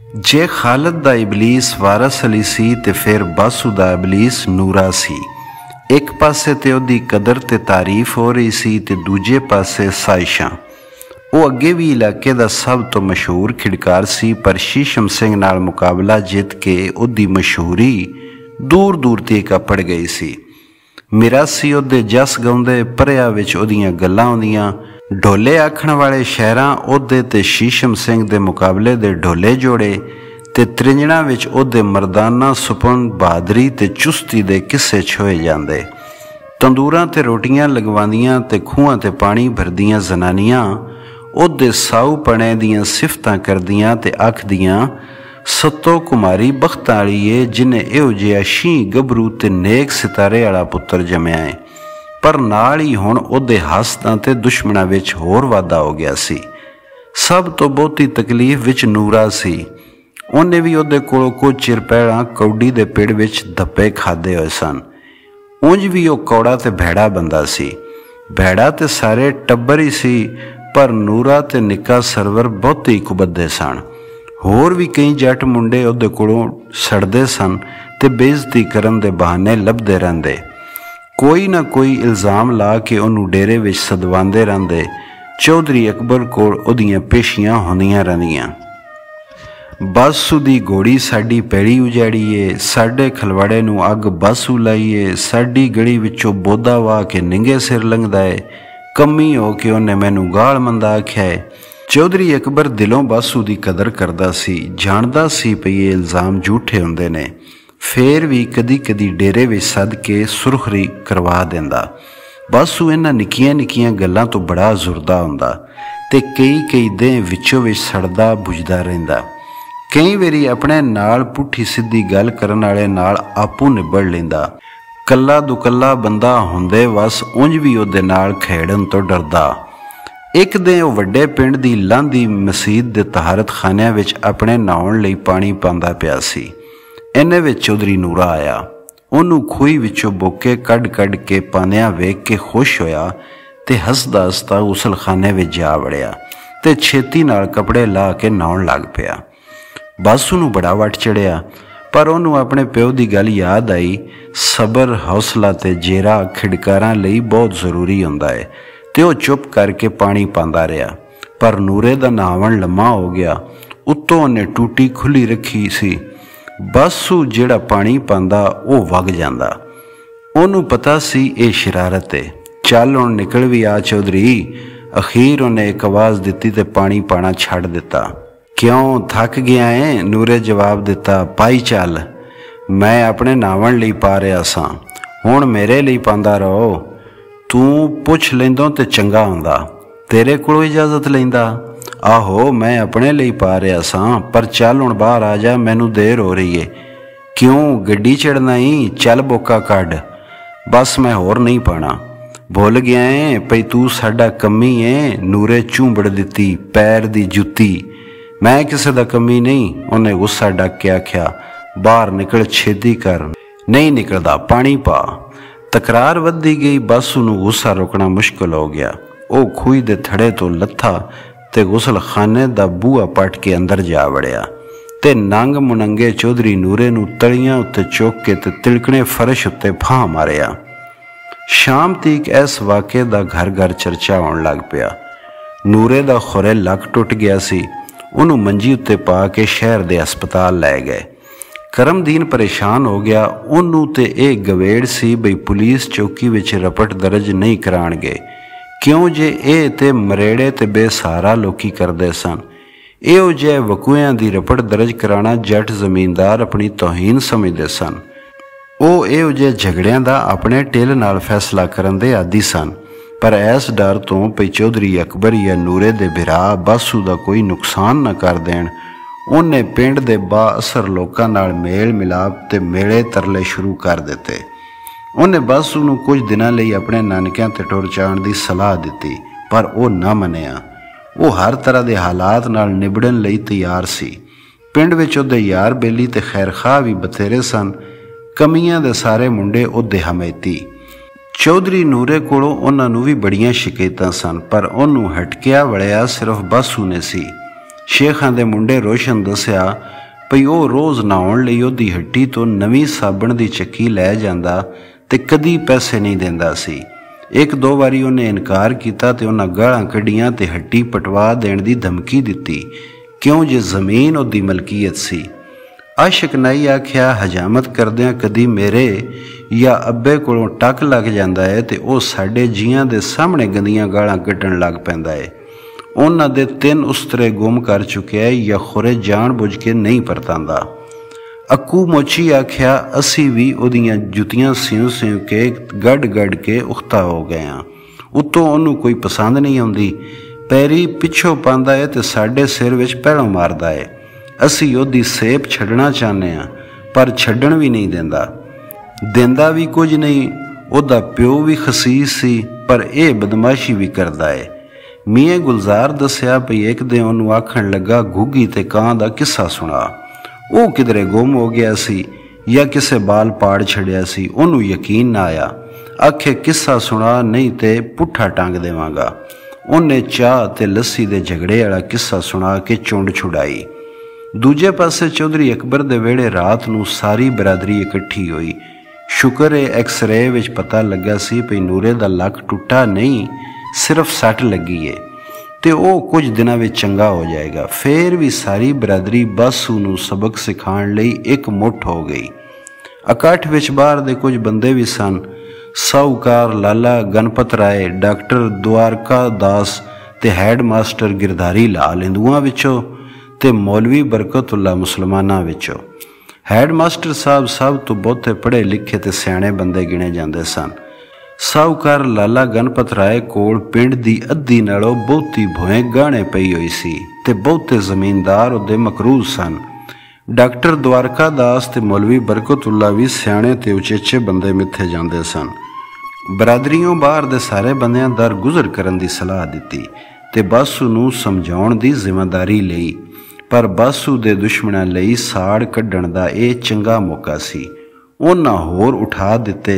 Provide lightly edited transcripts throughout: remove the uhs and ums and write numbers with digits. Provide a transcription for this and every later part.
जे खालिद दा इबलीस वारस अली सी ते फिर बासू दा इबलीस नूरा सी। एक पासे ते ओदी कदर ते तारीफ हो रही सी ते दूजे पासे साइशां। वो अगे भी इलाके दा सब तो मशहूर खिड़कार सी, पर शीशम सिंह नाल मुकाबला जित के ओदी मशहूरी दूर दूर तक अपड़ गई सी। मिरासी ओदे जस गाउंदे, भरिया विच ओदियां गल्लां आउंदियां। ढोले आखण वाले शहरां ओदे ते शीशम सिंह दे मुकाबले दे ढोले जोड़े ते त्रिंजणा विच ओदे मरदाना सुपन बहादरी ते चुस्ती दे किस्से छोए जांदे। तंदूरां ते रोटियां लगवांदियां ते खूहां ते पानी भरदियां जनानियां ओदे साऊ पने दियां सिफतां करदियां ते आखदियां सत्तो कुमारी बख्तां वाली है जिन्हें इहो जिहा शीं गभरू ते नेक सितारे वाला पुत्तर जम्मिया है। पर नाल ही हुण ओदे हसदां ते दुश्मणां विच होर वाधा हो गया सी। सब तो बहुती तकलीफ विच नूरा सी। उन्हें भी ओदे कोलों कुछ चिर पहलां कौडी दे पेड़ विच धप्पे खाधे होए सन। उंज भी वो कौड़ा ते भैड़ा बंदा सी। भैड़ा ते सारे टब्बर ही सी, पर नूरा ते निक्का सरवर बहुत ही कुबद्दे सन। होर भी कई जट मुंडे ओदे कोलों सड़दे सन ते बेइज्जती करन दे बहाने लभदे रहिंदे। कोई ना कोई इल्ज़ाम ला के उन्होंने डेरे विच सदवांदे रहिंदे। चौधरी अकबर कोल ओदियां पेशियां होंदियां रहिंदियां। बासू दी घोड़ी साडी पैड़ी उजाड़ीए, साडे खलवाड़े नूं अग बासू लाईए, साडी गली विचों बोदा वाह के निंगे सिर लंघदा है, कमी हो के उन्हें मैनू गाल मंदा आख्या है। चौधरी अकबर दिलों बासू दी कदर करदा सी, जानदा सी पई ये इल्ज़ाम झूठे हुंदे ने। फिर भी कदी कदी डेरे विच सद के सुरखरी करवा देंदा। बासू इन्हां निक्कियां निक्कियां गल्लां तो बड़ा जुरदा हुंदा ते कई दिन विचों विच सड़दा बुझदा रहिंदा। कई वारी अपने नाल पुठी सीधी गल करन वाले नाल आपू निबड़ लैंदा। कल्ला दुकल्ला बंदा हुंदे वस उंज भी ओदे नाल खेड़न तो डरदा। एक दिन वो वड्डे पिंड दी लांधी मसीत दे तहारत खानिਆਂ विच अपने नहाउण लई पानी पांदा पिया सी। इन्ने विच चौधरी नूरा आया। उन्होंने खूही विचों बोके कढ़ के पांदियां वेख के खुश होया ते हसदा हसदा गुसलखाने विच जा वड़िया ते छेती नाल कपड़े ला के नहाउण लग पिया। बासू नूं बड़ा वट चढ़िया, पर उन्होंने अपने प्यो की गल याद आई। सबर हौसला ते जेरा खिड़कारां लई बहुत जरूरी हुंदा है ते वह चुप करके पानी पांदा रहा। पर नूरे दा नहावण लम्मा हो गया। उत्तों उन्हें टूटी खुली रखी सी। बासू जिहड़ा पानी पांदा वो वग जांदा। उन्होंने पता सी ये शरारत है। चल हुण निकल भी आ चौधरी। अखीर उन्हें एक आवाज़ दिती ते पानी पाना छड्ड दिता। क्यों थक गया है? नूरे जवाब दिता, पाई चल, मैं अपने नहावण लई पा रहा सां, हुण मेरे लई पांदा रहो। तू पुछ लैंदों ते चंगा हुंदा, तेरे कोलों इजाजत लैंदा। आहो मैं अपने लिए पा रहा सां, पर चल हुण बाहर आ जा, मैनू देर हो रही है। क्यों गड्डी चढ़ना ही? चल बोका कढ़। बस मैं होर नहीं पाना। भुल गया है पई तू साडा कमी है। नूरे झूंबड़ दिती, पैर दी जुत्ती। मैं किसी दा कमी नहीं, उन्हें गुस्सा डक के आख्या। बाहर निकल, छेती कर। नहीं निकलदा, पानी पा। तकरार वधदी गई। बासू नूं गुस्सा रोकना मुश्किल हो गया। वो खूही दे थड़े तो लथा ते गुसलखाने दा बूहा पट के अंदर जा वड़िया ते नंग मुनंगे चौधरी नूरे नूं तलियां उत्ते चुक के ते तिलकने फर्श उत्ते फां मारिया। शाम तक इस वाक़े दा घर घर चर्चा होण लग पिया। नूरे दा खुरे लक टुट गया सी। उन्हों मंजी उत्ते पा के शहर दे हस्पताल लै गए। करमदीन परेशान हो गया। उन्हों ते एक गवेड़ सी बई पुलिस चौकी विच रपट दर्ज नहीं कराणगे, क्यों जे ये ते मरेड़े ते बेसहारा लोकी करदे सन। इहो जे वकूआं दी रपट दर्ज कराना जट जमींदार अपनी तौहीन समझदे सन। वो इहो जे झगड़ियां दा अपने टिल नाल फैसला करन दे आदी सन। पर इस डर तो पई चौधरी अकबर या नूरे दे बिरा बासू दा कोई नुकसान न कर देण, उन्हें पिंड दे बाअसर लोकां नाल मेल मिलाप ते मेले तरले शुरू कर दिते। उन्हें बासू नूं कुछ दिनां लई अपने नानकिਆਂ ते टुर जाण दी सलाह दिती, पर वह ना मनिया। वो हर तरह के हालात नाल निबड़न लई तैयार सी। पिंड विच उहदे यार बेली ते खैरखाह भी बथेरे सन। कमियां दे सारे मुंडे उहदे हमेती। चौधरी नूरे कोलों उन्हां नूं भी बड़ियां शिकायतां सन, पर उन्होंने हटकिया वड़िया सिर्फ बासू ने सी। शेखां दे मुंडे रोशन दस्या भई ਉਹ रोज़ नहाउण लई ਉਹਦੀ हट्टी तो नवीं साबण ਦੀ ਚੱਕੀ ਲੈ ਜਾਂਦਾ ਤੇ कदी पैसे नहीं ਦਿੰਦਾ ਸੀ। एक दो वारी ਉਹਨੇ इनकार किया तो उन्हें गालां कढ़ियां ते हट्टी पटवा देण दी धमकी दिती, क्यों जे जमीन ਉਹਦੀ मलकीयत सी। आशिक नाई आख्या हजामत करदियां कदी मेरे या अब्बे कोलों टक लग जाता है तो वह साडे जियां दे सामने गंदियां गालां कड्ढण लग पैंदा है। उन्हां दे 3 उस्तरे गुम कर चुकिया है या खुरे जान बुझ के नहीं परतांदा। अक्कू मोची आख्या असी भी उहदियां जुतियां सिउ सिउ के गढ़ गढ़ के उख्ता हो गए हाँ। उत्तों उन्हूं कोई पसंद नहीं आउंदी, पैरी पिछों पांदा है तो साडे सिर विच पैलों मारदा है। असी उहदी सेप छड्डना चाहते हैं पर छड्डण भी नहीं देंदा, देंदा भी कुछ नहीं। उहदा प्यो भी खसीस सी पर यह बदमाशी भी करदा है। मियाँ गुलजार दस्या भई एक दिन उहनूं आखण लगा घुग्गी ते कां दा किस्सा सुना। वह किधरे गुम हो गया सी या किसे बाल पाड़ छड़िया सी, उहनूं यकीन ना आया। आखे किस्सा सुना नहीं ते पुट्ठा टांग देवांगा। उन्हें चाह ते लस्सी दे झगड़े वाला किस्सा सुना के चुंड छुड़ाई। दूजे पासे चौधरी अकबर दे वेड़े रात नूं सारी बरादरी इकट्ठी हुई। शुक्र है एक्सरे विच पता लगा सी भई नूरे दा लक टुटा नहीं, सिर्फ सट लगी है ते वह कुछ दिनों में चंगा हो जाएगा। फिर भी सारी बरादरी बासू नूं सबक सिखाण लई एक मुठ हो गई। इकट्ठ विच बाहर दे कुछ बंदे भी सन। साहूकार लाला गणपत राय, डॉक्टर द्वारका दास ते हैड मास्टर गिरधारी लाल हिंदुआं विचों ते मौलवी बरकतुल्ला मुसलमानां विचों। हैड मास्टर साहब सब तो बहुते पढ़े लिखे ते सियाणे बंदे गिणे जांदे सन। साहूकार लाला गणपत राय कोल पिंड दी अद्धी नालों बहुती भोए गाणे पई होई सी ते बहुते जमीनदार उहदे मकरूज सन। डॉक्टर द्वारका दास ते मौलवी बरकतुल्ला भी सियाणे ते उचेचे बंदे मिथे जांदे सन। बरादरियों बाहर दे सारे बंदियां दर गुजर करन दी सलाह दिती ते बासू नूं समझाउण दी जिम्मेदारी लई, पर बासू दे दुश्मनां लई साड़ कड्ढण दा इह चंगा मौका सी। उन्हां होर उठा दिते,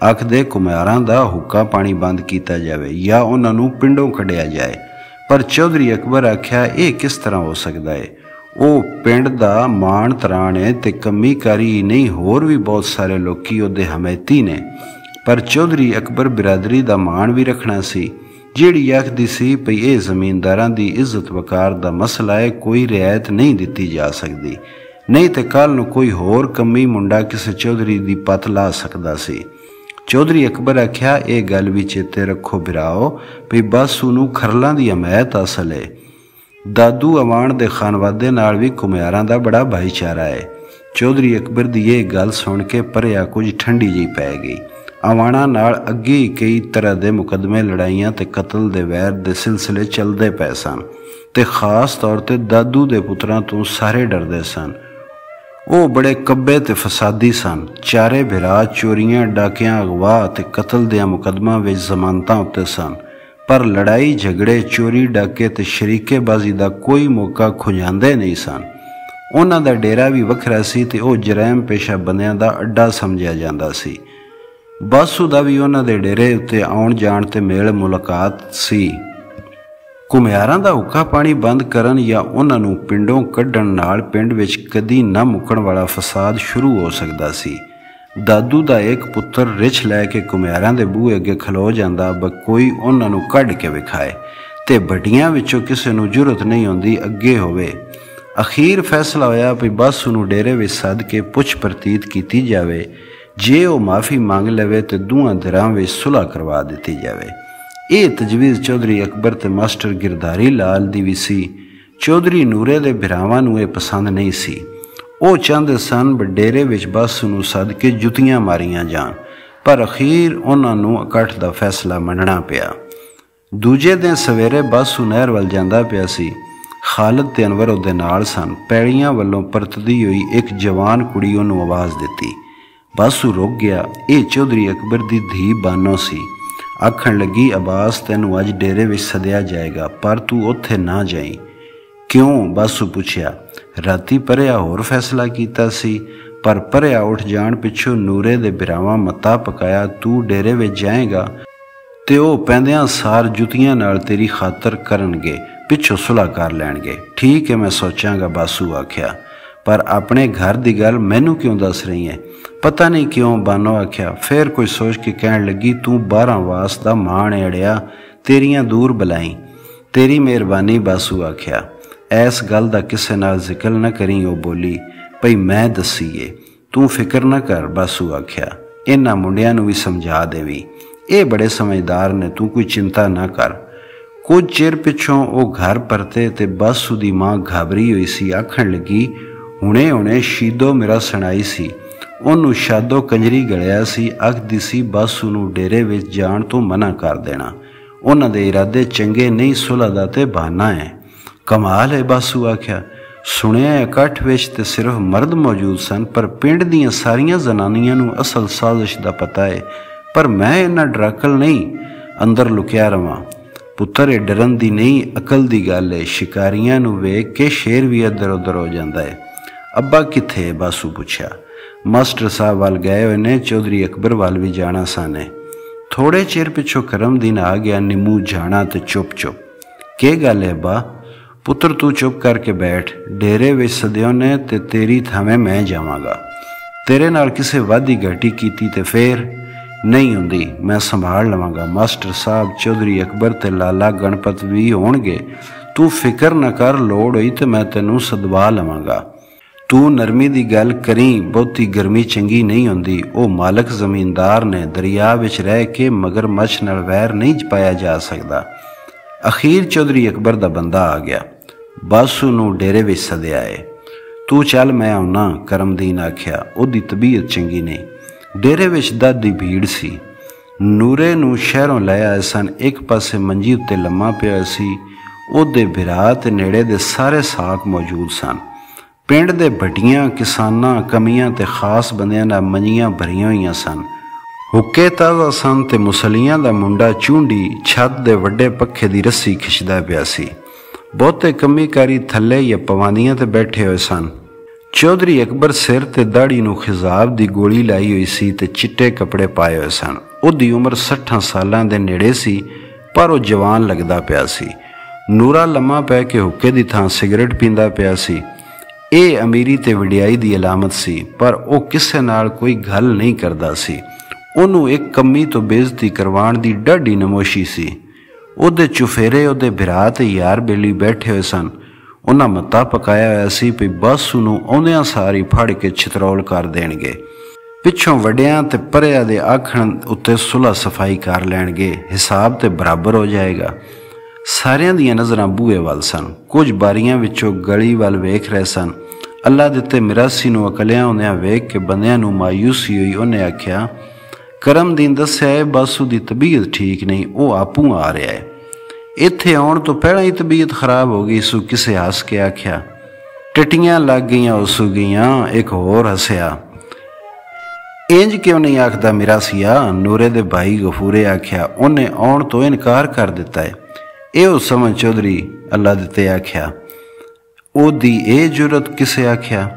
आखदे कुम्हारां दा हुक्का पानी बंद किया जाए या उन्हां नूं पिंडों कढिया जाए। पर चौधरी अकबर आख्या यह किस तरह हो सकता है, वह पिंड दा मान तराण है ते कमी कारी नहीं होर भी बहुत सारे लोग उहदे हमैती ने। पर चौधरी अकबर बिरादरी दा मान भी रखना सी, जिहड़ी आखदी सी भई यह जमीनदारां दी इज्जत वकार दा मसला है, कोई रियायत नहीं दिती जा सकती, नहीं तो कल नूं कोई होर कमी मुंडा किसी चौधरी दी पत ला सकदा सी। चौधरी अकबर आख्या यह गल भी चेते रखो बिराओ भई बासू नूं खरलां दी हमायत हासल है। दादू अवाण दे खानवादे नाल भी कुम्हारां दा बड़ा भाईचारा है। चौधरी अकबर दी यह गल सुन के परिया कुछ ठंडी जी पै गई। अवाणा नाल अगे ही कई तरह के मुकदमे लड़ाइयां ते कतल दे वैर दे सिलसिले चलते पे सन ते खास तौर ते दादू दे पुत्रां तो सारे डरदे सन। वो बड़े कब्बे ते फसादी सन। चारे भिरा चोरियां डाकियां अगवा ते कतल दियां मुकदमा विच जमानतां उत्ते सन, पर लड़ाई झगड़े चोरी डाके ते शरीकेबाजी दा कोई मौका खुजांदे नहीं सन। उन्हां दा डेरा भी वखरा सी ते वो जरैम पेशा बंदियां दा अड्डा समझिया जांदा सी। बासू दा भी उन्हां दे डेरे उत्ते आउण जाण ते मेल मुलाकात सी। कुम्हारां दा हुक्का पानी बंद करन या उन्हां नूं पिंडों कड्ढण नाल पिंड विच कदी ना मुकण वाला फसाद शुरू हो सकदा सी। दादू दा एक पुत्र रिछ लैके कुम्हारां दे बूहे अगे खलो जांदा, ब कोई उन्हां नूं कढ के विखाए ते बड्डियां विचों किसे नूं जुरत नहीं आउंदी अगे होवे। अखीर फैसला होया भी बासू नूं डेरे विच सद के पुछ परतीत कीती जावे। जे वो माफ़ी मांग लवे तो दूहां धिरां विच सुलह करवा दी जाए। ये तजवीज़ चौधरी अकबर ते मास्टर गिरधारी लाल दी भी सी। चौधरी नूरे दे भिरावां नूं पसंद नहीं सी। वो चाहते सन डेरे विच बासू नूं सद के जुतियां मारियां जान, पर अखीर उन्हां नूं इकट्ठ दा फैसला मनना पिया। दूजे दिन सवेरे बासू नहर वल जांदा पिया सी। खालिद ते अनवर उहदे नाल सन। पैड़ियां वल्लों परतदी हुई एक जवान कुड़ी उहनूं आवाज़ दिती। बासू रुक गया। ये चौधरी अकबर दी धी बानो सी। आखण लगी अब्बास तैनूं अज डेरे विच सदिया जाएगा, पर तू उत्थे ना जाई। क्यों? बासू पुछया। राती परिया होर फैसला कीता सी, पर परिया उठ जाण पिछों नूरे दे बिरावां मता पकाया तू डेरे विच जाएगा ते वो पैंदियां सार जुतियां नाल तेरी खातर करनगे, पिछों सुलह कर लैणगे। ठीक है, मैं सोचांगा, बासू आख्या। पर अपने घर की गल मैनू क्यों दस रही है? पता नहीं क्यों, बानो आख्या। फिर कोई सोच के कहन लगी, तू 12 वास दा माण अड़िया, तेरियां दूर बलाई। तेरी मेहरबानी, बासू आख्या। ऐस गल दा किसे नाल जिक्र न करी। वो बोली, भई मैं दसीए, तू फिक्र न कर, बासू आख्या। इन्हां मुंडियां नूं भी समझा देवी, ये बड़े समझदार ने, तू कोई चिंता ना कर। कुछ चिर पिछों वो घर परते ते बासू दी मां घाबरी हुई सी। आखण लगी, हुणे हुणे शीदो मेरा सुनाई सी, उन्होंने शादो कंजरी गलिया सी। आखदी सी बासू नूं डेरे विच जाण तो मना कर देना, उन्हां दे इरादे चंगे नहीं, सुलह दा ते बहाना है। कमाल है, बासू आख्या। सुनिया इकट्ठ विच ते सिर्फ मर्द मौजूद सन, पर पिंड दीआं सारियां जनानियां नूं असल साजिश दा पता है। पर मैं इन्ना डराकल नहीं, अंदर लुकिया रवां। पुत्तर, ये डरन दी नहीं, अकल दी गल है। शिकारियां नूं वेख के शेर भी इधर उधर हो जांदा है। अब्बा कित्थे? बासू पुछया। मास्टर साहब वाल गए हुए ने, चौधरी अकबर वाल भी जाना साने। थोड़े चिर पिछों करमदीन आ गया, निमू जाना ते चुप चुप। के गल है अब्बा? पुत्र तू चुप करके बैठ, डेरे विच सदियों ने ते तेरी थावें मैं जावांगा। तेरे नाल किसे वादी घटी कीती ते फिर नहीं हुंदी, मैं संभाल लवांगा। मास्टर साहब, चौधरी अकबर ते लाला गणपत भी होणगे। तू फिक्र न कर, लोड़ होई ते मैं तैनूं सदवा लवांगा। तू नरमी दी गल करी, बहुती गर्मी चंगी नहीं हुंदी। ओ मालक जमींदार ने, दरिया विच रह के मगरमच्छ नाल वैर नहीं पाया जा सकदा। अखीर चौधरी अकबर दा बंदा आ गया, बासू नूं डेरे विच सद्या है। तू चल, मैं आउना, करमदीन आख्या। ओदी तबीयत चंगी नहीं। डेरे विच दादी भीड़ सी। नूरे नूं शहरों लै आए सन। एक पासे मंजी उत्ते लम्मा पिया सी। ओदे बिरा ते नेड़े दे सारे साक मौजूद सन। पिंड दे भट्टियां, किसानां, कमियां ते खास बंदियां नाल मंजियां भरियां होईयां सन। हुक्के ताज़ा सन ते मुसलियां दा मुंडा चूंडी छत दे वड्डे पक्खे दी रस्सी खिचदा पिया सी। बहुते कमीकारी थल्ले या पवांदियां ते बैठे हुए सन। चौधरी अकबर सिर ते दाड़ी नूं खिजाब दी गोली लाई हुई सी ते चिट्टे कपड़े पाए हुए सन। उहदी उम्र 60 सालां दे नेड़े सी, पर वह जवान लगदा पिया सी। नूरा लम्मा पै के हुक्के दी थां सिगरेट पींदा पिया सी। ਇਹ ਅਮੀਰੀ ਤੇ ਵਡਿਆਈ ਦੀ ਅਲਾਮਤ ਸੀ, ਪਰ ਉਹ ਕਿਸੇ ਨਾਲ ਕੋਈ ਗੱਲ ਨਹੀਂ ਕਰਦਾ ਸੀ। ਉਹਨੂੰ ਇੱਕ ਕੰਮੀ ਤੋਂ ਬੇਇੱਜ਼ਤੀ ਕਰਵਾਉਣ ਦੀ ਡਾਢੀ ਨਮੋਸ਼ੀ ਸੀ। ਉਹਦੇ ਚੁਫੇਰੇ ਉਹਦੇ ਭਰਾ ਤੇ ਯਾਰ ਬੇਲੀ ਬੈਠੇ ਹੋਏ ਸਨ। ਉਹਨਾਂ ਮੱਤਾ ਪਕਾਇਆ ਹੋਇਆ ਸੀ ਵੀ ਬਾਸੂ ਨੂੰ ਆਉਂਦਿਆਂ ਸਾਰੀ ਫੜ ਕੇ ਛਿਤਰੌਲ ਕਰ ਦੇਣਗੇ। ਪਿੱਛੋਂ ਵੱਡਿਆਂ ਤੇ ਪਰਿਆਂ ਦੇ ਆਖਣ ਉੱਤੇ ਸੁਲ੍ਹਾ ਸਫਾਈ ਕਰ ਲੈਣਗੇ, ਹਿਸਾਬ ਤੇ ਬਰਾਬਰ ਹੋ ਜਾਏਗਾ। ਸਾਰਿਆਂ ਦੀਆਂ ਨਜ਼ਰਾਂ ਬੂਹੇ ਵੱਲ ਸਨ। ਕੁਝ ਬਾਰੀਆਂ ਵਿੱਚੋਂ ਗਲੀ ਵੱਲ ਵੇਖ ਰਹੇ ਸਨ। ਅੱਲਾ ਦਿੱਤੇ ਮਿਰਾਸੀ ਨੂੰ ਅਕਲਿਆਂ ਹੁੰਦਿਆਂ ਵੇਖ ਕੇ ਬੰਦਿਆਂ ਨੂੰ ਮਾਯੂਸੀ ਹੋਈ। ਉਹਨੇ ਆਖਿਆ, ਕਰਮਦੀਨ ਦੱਸਿਆ ਹੈ ਬਾਸੂ ਦੀ ਤਬੀਅਤ ਠੀਕ ਨਹੀਂ, ਉਹ ਆਪੂ ਆ ਰਿਹਾ ਹੈ। ਇੱਥੇ ਆਉਣ ਤੋਂ ਪਹਿਲਾਂ ਹੀ ਤਬੀਅਤ ਖਰਾਬ ਹੋ ਗਈ ਸੂ। ਕਿਸੇ ਹੱਸ ਕੇ ਆਖਿਆ, ਟਟੀਆਂ ਲੱਗ ਗਈਆਂ ਉਸੂ ਗਈਆਂ। ਇੱਕ ਹੋਰ ਹੱਸਿਆ, ਇੰਜ ਕਿਉਂ ਨਹੀਂ ਆਖਦਾ ਮਿਰਾਸੀਆ? ਨੂਰੇ ਦੇ ਭਾਈ ਗਫੂਰੇ ਆਖਿਆ, ਉਹਨੇ ਆਉਣ ਤੋਂ ਇਨਕਾਰ ਕਰ ਦਿੱਤਾ ਹੈ। ਇਹੋ ਸਮਝ ਚੌਧਰੀ ਅੱਲਾ ਦਿੱਤੇ ਆਖਿਆ। ਉਹਦੀ ਇਹ ਜੁਰਤ ਕਿਸੇ ਆਖਿਆ?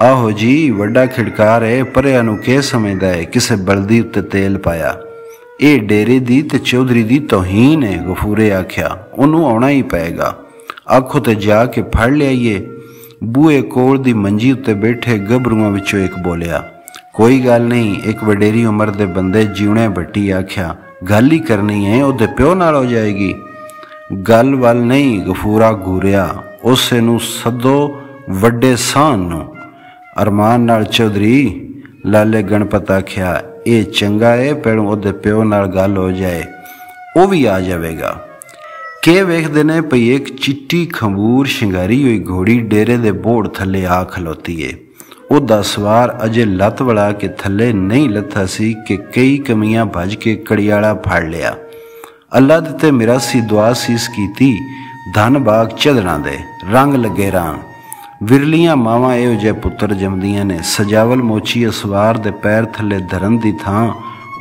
ਆਹੋ ਜੀ, ਵੱਡਾ ਖਿੜਕਾਰ ਹੈ, ਪਰਿਆਂ ਨੂੰ ਕੀ ਸਮਝਦਾ ਹੈ? ਕਿਸੇ ਬਲਦੀ ਉੱਤੇ ਤੇਲ ਪਾਇਆ। ਇਹ ਡੇਰੇ ਦੀ ਤੇ ਚੌਧਰੀ ਦੀ ਤੋਹੀਨ ਹੈ। ਗਫੂਰੇ ਆਖਿਆ, ਉਹਨੂੰ ਆਉਣਾ ਹੀ ਪਏਗਾ। ਆਖੋ ਤੇ ਜਾ ਕੇ ਫੜ ਲਿਆਈਏ। ਬੂਹੇ ਕੋਲ ਦੀ ਮੰਜੀ ਉੱਤੇ ਬੈਠੇ ਗੱਭਰੂਆਂ ਵਿੱਚੋਂ ਇੱਕ ਬੋਲਿਆ, ਕੋਈ ਗੱਲ ਨਹੀਂ, ਇੱਕ ਵਡੇਰੀ ਉਮਰ ਦੇ ਬੰਦੇ ਜਿਉਣੇ ਭੱਟੀ ਆਖਿਆ, ਗੱਲ ਹੀ ਕਰਨੀ ਹੈ, ਉਹਦੇ ਪਿਓ ਨਾਲ ਹੋ ਜਾਏਗੀ। ਗੱਲ ਵੱਲ ਨਹੀਂ, ਗਫੂਰਾ ਘੂਰਿਆ, ਉਸੇ ਨੂੰ ਸੱਦੋ ਵੱਡੇ ਸਾਨ ਨੂੰ। ਅਰਮਾਨ ਨਾਲ ਚੌਧਰੀ ਲਾਲੇ ਗਣਪਤ ਆਖਿਆ, ਇਹ ਚੰਗਾ ਹੈ, ਪਹਿਲੋਂ ਉਹਦੇ ਪਿਓ ਨਾਲ ਗੱਲ ਹੋ ਜਾਏ, ਉਹ ਵੀ ਆ ਜਾਵੇਗਾ। ਕਿ ਵੇਖਦੇ ਨੇ ਪਈ ਇੱਕ ਚਿੱਟੀ ਖੰਬੂਰ ਸ਼ਿੰਗਾਰੀ ਹੋਈ ਘੋੜੀ ਡੇਰੇ ਦੇ ਬੋੜ ਥੱਲੇ ਆ ਖਲੋਤੀ ਏ। ਉਹਦਾ ਸਵਾਰ ਅਜੇ ਲੱਤ ਵੜਾ ਕੇ ਥੱਲੇ ਨਹੀਂ ਲੱਥਾ ਸੀ ਕਿ ਕਈ ਕਮੀਆਂ ਭੱਜ ਕੇ ਕੜਿਆਲਾ ਫੜ ਲਿਆ। ਅੱਲਾ ਦਿੱਤੇ ਮਿਰਾਸੀ ਦੁਆ ਸੀਸ ਕੀਤੀ, ਧਨ ਬਾਗ ਝਦੜਾਂ ਦੇ ਰੰਗ ਲੱਗੇ ਰਾਂ। ਵਿਰਲੀਆਂ ਮਾਵਾਂ ਇਹੋ ਜਿਹੇ ਪੁੱਤਰ ਜੰਮਦੀਆਂ ਨੇ। ਸਜਾਵਲ ਮੋਚੀ ਅਸਵਾਰ ਦੇ ਪੈਰ ਥੱਲੇ ਧਰਨ ਦੀ ਥਾਂ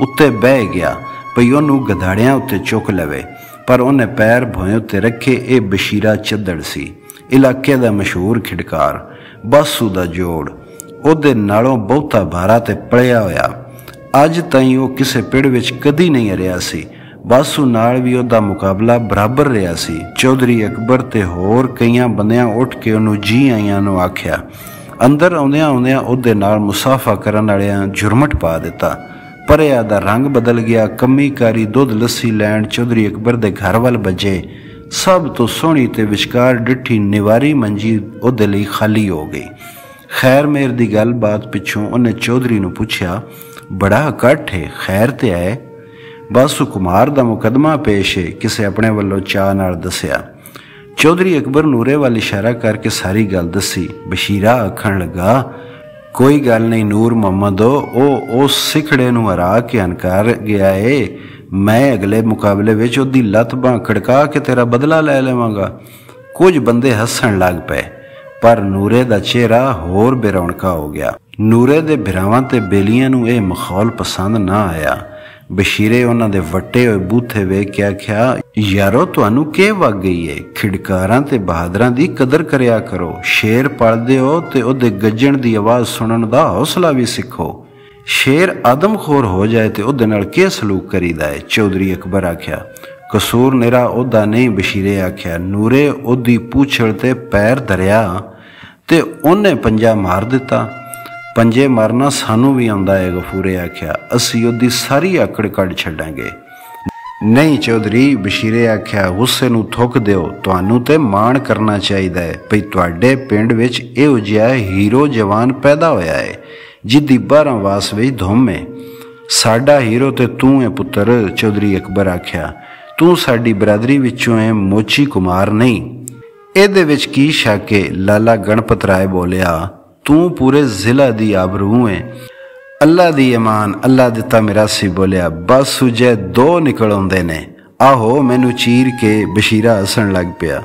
ਉੱਤੇ ਬਹਿ ਗਿਆ ਪਈ ਉਹਨੂੰ ਗਧਾੜਿਆਂ ਉੱਤੇ ਚੁੱਕ ਲਵੇ, ਪਰ ਉਹਨੇ ਪੈਰ ਭੋਏ ਉੱਤੇ ਰੱਖੇ। ਇਹ ਬਸ਼ੀਰਾ ਚੱਦੜ ਸੀ, ਇਲਾਕੇ ਦਾ ਮਸ਼ਹੂਰ ਖਿਡਕਾਰ, ਬਾਸੂ ਦਾ ਜੋੜ। ਉਹਦੇ ਨਾਲੋਂ ਬਹੁਤਾ ਭਾਰਾ ਤੇ ਪਲਿਆ ਹੋਇਆ। ਅੱਜ ਤਾਈਂ ਉਹ ਕਿਸੇ ਪਿੜ ਵਿੱਚ ਕਦੀ ਨਹੀਂ ਹਰਿਆ ਸੀ। ਬਾਸੂ ਨਾਲ ਵੀ ਉਹਦਾ ਮੁਕਾਬਲਾ ਬਰਾਬਰ ਰਿਹਾ ਸੀ। ਚੌਧਰੀ ਅਕਬਰ ਤੇ ਹੋਰ ਕਈਆਂ ਬੰਦਿਆਂ ਉੱਠ ਕੇ ਉਹਨੂੰ ਜੀ ਆਇਆਂ ਨੂੰ ਆਖਿਆ। ਅੰਦਰ ਆਉਂਦਿਆਂ ਆਉਂਦਿਆਂ ਉਹਦੇ ਨਾਲ ਮੁਸਾਫਾ ਕਰਨ ਵਾਲਿਆਂ ਜੁਰਮਟ ਪਾ ਦਿੱਤਾ। ਪਰਿਆ ਦਾ ਰੰਗ ਬਦਲ ਗਿਆ। ਕੰਮੀ ਕਾਰੀ ਦੁੱਧ ਲੱਸੀ ਲੈਣ ਚੌਧਰੀ ਅਕਬਰ ਦੇ ਘਰ ਵੱਲ ਭੱਜੇ। ਸਭ ਤੋਂ ਸੋਹਣੀ ਤੇ ਵਿਚਕਾਰ ਡਿੱਠੀ ਨਿਵਾਰੀ ਮੰਜੀ ਉਹਦੇ ਲਈ ਖਾਲੀ ਹੋ ਗਈ। ਖੈਰ ਮੇਰ ਦੀ ਗੱਲਬਾਤ ਪਿੱਛੋਂ ਉਹਨੇ ਚੌਧਰੀ ਨੂੰ ਪੁੱਛਿਆ, ਬੜਾ ਇਕੱਠ ਹੈ, ਖੈਰ ਤੇ ਹੈ? ਬਾਸੂ ਕੁਮਾਰ ਦਾ ਮੁਕੱਦਮਾ ਪੇਸ਼ ਹੈ, ਕਿਸੇ ਆਪਣੇ ਵੱਲੋਂ ਚਾਅ ਨਾਲ ਦੱਸਿਆ। ਚੌਧਰੀ ਅਕਬਰ ਨੂਰੇ ਵੱਲ ਇਸ਼ਾਰਾ ਕਰਕੇ ਸਾਰੀ ਗੱਲ ਦੱਸੀ। ਬਸ਼ੀਰਾ ਆਖਣ ਲੱਗਾ, ਕੋਈ ਗੱਲ ਨਹੀਂ ਨੂਰ ਮੁਹੰਮਦੋ, ਉਹ ਉਸ ਸਿਖੜੇ ਨੂੰ ਹਰਾ ਕੇ ਅਨਕਾਰ ਗਿਆ ਏ। ਮੈਂ ਅਗਲੇ ਮੁਕਾਬਲੇ ਵਿੱਚ ਉਹਦੀ ਲੱਤ ਬਾਂਹ ਖੜਕਾ ਕੇ ਤੇਰਾ ਬਦਲਾ ਲੈ ਲਵਾਂਗਾ। ਕੁਝ ਬੰਦੇ ਹੱਸਣ ਲੱਗ ਪਏ, ਪਰ ਨੂਰੇ ਦਾ ਚਿਹਰਾ ਹੋਰ ਬੇਰੌਣਕਾ ਹੋ ਗਿਆ। ਨੂਰੇ ਦੇ ਭਰਾਵਾਂ ਤੇ ਬੇਲੀਆਂ ਨੂੰ ਇਹ ਮਾਹੌਲ ਪਸੰਦ ਨਾ ਆਇਆ। ਬਸ਼ੀਰੇ ਉਹਨਾਂ ਦੇ ਵੱਟੇ ਹੋਏ ਬੂਥੇ ਵੇਖ ਕੇ ਆਖਿਆ, ਯਾਰੋ ਤੁਹਾਨੂੰ ਕੀ ਵਗ ਗਈ ਏ? ਖਿਡਕਾਰਾਂ ਤੇ ਬਹਾਦਰਾਂ ਦੀ ਕਦਰ ਕਰਿਆ ਕਰੋ। ਸ਼ੇਰ ਪਲਦੇ ਹੋ ਤੇ ਉਹਦੇ ਗੱਜਣ ਦੀ ਆਵਾਜ਼ ਸੁਣਨ ਦਾ ਹੌਸਲਾ ਵੀ ਸਿੱਖੋ। ਸ਼ੇਰ ਆਦਮਖੋਰ ਹੋ ਜਾਏ ਤੇ ਉਹਦੇ ਨਾਲ ਕੀ ਸਲੂਕ ਕਰੀਦਾ ਹੈ? ਚੌਧਰੀ ਅਕਬਰ ਆਖਿਆ। ਕਸੂਰ ਨਿਰਾ ਉਹਦਾ ਨਹੀਂ, ਬਸ਼ੀਰੇ ਆਖਿਆ। ਨੂਰੇ ਉਹਦੀ ਪੂਛਲ ਤੇ ਪੈਰ ਧਰਿਆ ਤੇ ਉਹਨੇ ਪੰਜਾ ਮਾਰ ਦਿੱਤਾ। ਪੰਜੇ ਮਾਰਨਾ ਸਾਨੂੰ ਵੀ ਆਉਂਦਾ ਹੈ, ਗਫੂਰੇ ਆਖਿਆ। ਅਸੀਂ ਉਹਦੀ ਸਾਰੀ ਆਕੜ ਕੱਢ ਛੱਡਾਂਗੇ। ਨਹੀਂ ਚੌਧਰੀ, ਬਸ਼ੀਰੇ ਆਖਿਆ, ਗੁੱਸੇ ਨੂੰ ਥੁੱਕ ਦਿਓ। ਤੁਹਾਨੂੰ ਤੇ ਮਾਣ ਕਰਨਾ ਚਾਹੀਦਾ ਹੈ ਭਈ ਤੁਹਾਡੇ ਪਿੰਡ ਵਿੱਚ ਇਹੋ ਜਿਹਾ ਹੀਰੋ ਜਵਾਨ ਪੈਦਾ ਹੋਇਆ ਹੈ ਜਿਹਦੀ 12 ਵਾਸ ਵਿੱਚ ਧੁੰਮ ਹੈ। ਸਾਡਾ ਹੀਰੋ ਤੇ ਤੂੰ ਹੈ ਪੁੱਤਰ, ਚੌਧਰੀ ਅਕਬਰ ਆਖਿਆ। ਤੂੰ ਸਾਡੀ ਬਰਾਦਰੀ ਵਿੱਚੋਂ ਹੈ, ਮੋਚੀ ਕੁਮਾਰ ਨਹੀਂ। ਇਹਦੇ ਵਿੱਚ ਕੀ ਸ਼ੱਕ ਹੈ? ਲਾਲਾ ਗਣਪਤ ਰਾਏ ਬੋਲਿਆ। ਤੂੰ ਪੂਰੇ ਜ਼ਿਲ੍ਹਾ ਦੀ ਆਬਰੂ ਹੈ। ਅੱਲਾ ਦੀ ਅਮਾਨ, ਅੱਲਾ ਦਿੱਤਾ ਮਿਰਾਸੀ ਬੋਲਿਆ। ਬਸ ਸੁਜੇ ਦੋ ਨਿਕਲ ਆਉਂਦੇ ਨੇ। ਆਹੋ ਮੈਨੂੰ ਚੀਰ ਕੇ ਬਸ਼ੀਰਾ ਹੱਸਣ ਲੱਗ ਪਿਆ।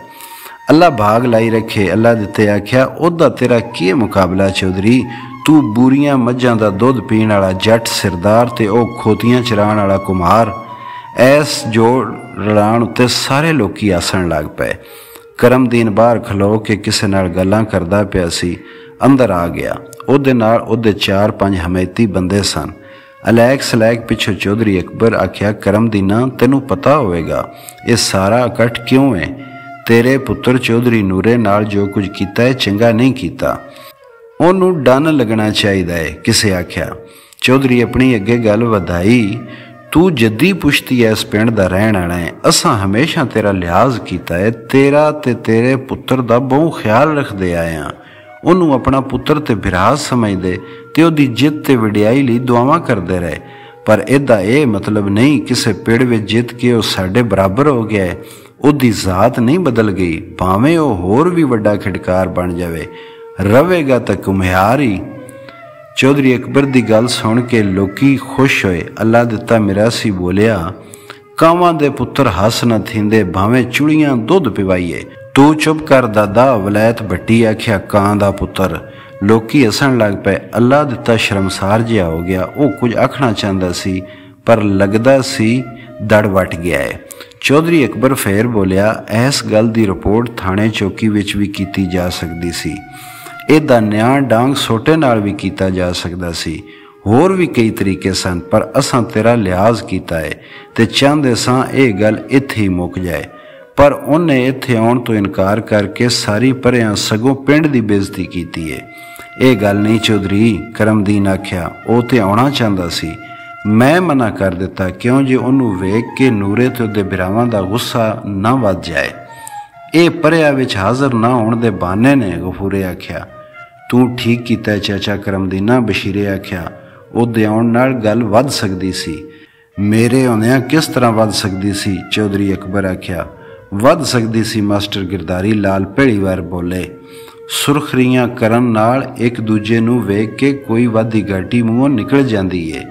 ਅੱਲਾ ਭਾਗ ਲਾਈ ਰੱਖੇ, ਅੱਲਾ ਦਿੱਤੇ ਆਖਿਆ। ਉਹਦਾ ਤੇਰਾ ਕੀ ਮੁਕਾਬਲਾ ਚੌਧਰੀ? ਤੂੰ ਬੂਰੀਆਂ ਮੱਝਾਂ ਦਾ ਦੁੱਧ ਪੀਣ ਵਾਲਾ ਜੱਟ ਸਰਦਾਰ ਤੇ ਉਹ ਖੋਤੀਆਂ ਚਰਾਉਣ ਵਾਲਾ ਕੁਮਾਰ। ਐਸ ਜੋੜ ਰਲਾਣ ਉੱਤੇ ਸਾਰੇ ਲੋਕੀ ਹੱਸਣ ਲੱਗ ਪਏ। ਕਰਮਦੀਨ ਬਾਹਰ ਖਲੋ ਕੇ ਕਿਸੇ ਨਾਲ ਗੱਲਾਂ ਕਰਦਾ ਪਿਆ ਸੀ। ਅੰਦਰ ਆ ਗਿਆ। ਉਹਦੇ ਨਾਲ ਉਹਦੇ 4-5 ਹਮੈਤੀ ਬੰਦੇ ਸਨ। ਅਲੈਕ ਸਲੈਕ ਪਿੱਛੋਂ ਚੌਧਰੀ ਅਕਬਰ ਆਖਿਆ, ਕਰਮਦੀਨਾ ਤੈਨੂੰ ਪਤਾ ਹੋਵੇਗਾ ਇਹ ਸਾਰਾ ਇਕੱਠ ਕਿਉਂ ਹੈ? ਤੇਰੇ ਪੁੱਤਰ ਚੌਧਰੀ ਨੂਰੇ ਨਾਲ ਜੋ ਕੁਝ ਕੀਤਾ ਹੈ ਚੰਗਾ ਨਹੀਂ ਕੀਤਾ। ਉਹਨੂੰ ਡੰਨ ਲੱਗਣਾ ਚਾਹੀਦਾ ਹੈ, ਕਿਸੇ ਆਖਿਆ। ਚੌਧਰੀ ਆਪਣੀ ਅੱਗੇ ਗੱਲ ਵਧਾਈ। ਤੂੰ ਜੱਦੀ ਪੁਸ਼ਤੀ ਇਸ ਪਿੰਡ ਦਾ ਰਹਿਣ ਵਾਲਾ ਹੈ। ਅਸਾਂ ਹਮੇਸ਼ਾ ਤੇਰਾ ਲਿਹਾਜ਼ ਕੀਤਾ ਹੈ। ਤੇਰਾ ਤੇ ਤੇਰੇ ਪੁੱਤਰ ਦਾ ਬਹੁ ਖਿਆਲ ਰੱਖਦੇ ਆਏ ਹਾਂ। ਉਹਨੂੰ ਆਪਣਾ ਪੁੱਤਰ ਤੇ ਭਰਾ ਸਮਝਦੇ ਤੇ ਉਹਦੀ ਜਿੱਤ ਤੇ ਵਡਿਆਈ ਲਈ ਦੁਆਵਾਂ ਕਰਦੇ ਰਹੇ। ਪਰ ਇਹਦਾ ਇਹ ਮਤਲਬ ਨਹੀਂ ਕਿਸੇ ਪਿੰਡ ਵਿੱਚ ਜਿੱਤ ਕੇ ਉਹ ਸਾਡੇ ਬਰਾਬਰ ਹੋ ਗਿਆ ਹੈ। ਉਹਦੀ ਜ਼ਾਤ ਨਹੀਂ ਬਦਲ ਗਈ। ਭਾਵੇਂ ਉਹ ਹੋਰ ਵੀ ਵੱਡਾ ਖਿਡਕਾਰ ਬਣ ਜਾਵੇ, ਰਵੇਗਾ ਤਾਂ ਘੁਮਿਆਰ ਹੀ। ਚੌਧਰੀ ਅਕਬਰ ਦੀ ਗੱਲ ਸੁਣ ਕੇ ਲੋਕੀ ਖੁਸ਼ ਹੋਏ। ਅੱਲਾ ਦਿੱਤਾ ਮਿਰਾਸੀ ਬੋਲਿਆ, ਕਾਵਾਂ ਦੇ ਪੁੱਤਰ ਹੱਸ ਨਾ ਥੀਂਦੇ, ਭਾਵੇਂ ਚੁੜੀਆਂ ਦੁੱਧ ਪਿਵਾਈਏ। ਤੂੰ ਚੁੱਪ ਕਰ ਦਾਦਾ, ਵਲੈਤ ਭੱਟੀ ਆਖਿਆ, ਕਾਂ ਦਾ ਪੁੱਤਰ। ਲੋਕੀ ਹੱਸਣ ਲੱਗ ਪਏ। ਅੱਲਾ ਦਿੱਤਾ ਸ਼ਰਮਸਾਰ ਜਿਹਾ ਹੋ ਗਿਆ। ਉਹ ਕੁਝ ਆਖਣਾ ਚਾਹੁੰਦਾ ਸੀ ਪਰ ਲੱਗਦਾ ਸੀ ਦੜ ਵੱਟ ਗਿਆ ਹੈ। ਚੌਧਰੀ ਅਕਬਰ ਫੇਰ ਬੋਲਿਆ, ਇਸ ਗੱਲ ਦੀ ਰਿਪੋਰਟ ਥਾਣੇ ਚੌਕੀ ਵਿੱਚ ਵੀ ਕੀਤੀ ਜਾ ਸਕਦੀ ਸੀ। ਇਹਦਾ ਨਿਆਂ ਡਾਂਗ ਸੋਟੇ ਨਾਲ ਵੀ ਕੀਤਾ ਜਾ ਸਕਦਾ ਸੀ। ਹੋਰ ਵੀ ਕਈ ਤਰੀਕੇ ਸਨ, ਪਰ ਅਸਾਂ ਤੇਰਾ ਲਿਹਾਜ਼ ਕੀਤਾ ਹੈ ਤੇ ਚਾਹੁੰਦੇ ਸਾਂ ਇਹ ਗੱਲ ਇੱਥੇ ਹੀ ਮੁੱਕ ਜਾਏ। ਪਰ ਉਹਨੇ ਇੱਥੇ ਆਉਣ ਤੋਂ ਇਨਕਾਰ ਕਰਕੇ ਸਾਰੀ ਪਰਿਆਂ ਸਗੋਂ ਪਿੰਡ ਦੀ ਬੇਇੱਜ਼ਤੀ ਕੀਤੀ ਹੈ। ਇਹ ਗੱਲ ਨਹੀਂ ਚੌਧਰੀ, ਕਰਮਦੀਨ ਆਖਿਆ। ਉਹ ਤੇ ਆਉਣਾ ਚਾਹੁੰਦਾ ਸੀ, ਮੈਂ ਮਨਾ ਕਰ ਦਿੱਤਾ ਕਿਉਂ ਜੇ ਉਹਨੂੰ ਵੇਖ ਕੇ ਨੂਰੇ ਤੇ ਉਹਦੇ ਭਰਾਵਾਂ ਦਾ ਗੁੱਸਾ ਨਾ ਵੱਧ ਜਾਏ। ਇਹ ਪਰਿਆਂ ਵਿੱਚ ਹਾਜ਼ਰ ਨਾ ਹੋਣ ਦੇ ਬਹਾਨੇ ਨੇ, ਗਫੂਰੇ ਆਖਿਆ। ਤੂੰ ਠੀਕ ਕੀਤਾ ਚਾਚਾ ਕਰਮਦੀਨਾ, ਬਸ਼ੀਰੇ ਆਖਿਆ। ਉਹਦੇ ਆਉਣ ਨਾਲ ਗੱਲ ਵੱਧ ਸਕਦੀ ਸੀ। ਮੇਰੇ ਆਉਂਦਿਆਂ ਕਿਸ ਤਰ੍ਹਾਂ ਵੱਧ ਸਕਦੀ ਸੀ? ਚੌਧਰੀ ਅਕਬਰ ਆਖਿਆ। ਵੱਧ ਸਕਦੀ ਸੀ, ਮਾਸਟਰ ਗਿਰਦਾਰੀ ਲਾਲ ਪਹਿਲੀ ਵਾਰ ਬੋਲੇ। ਸੁਰਖਰੀਆਂ ਕਰਨ ਨਾਲ ਇੱਕ ਦੂਜੇ ਨੂੰ ਵੇਖ ਕੇ ਕੋਈ ਵਾਧੀ ਗਾਟੀ ਮੂੰਹੋਂ ਨਿਕਲ ਜਾਂਦੀ ਏ।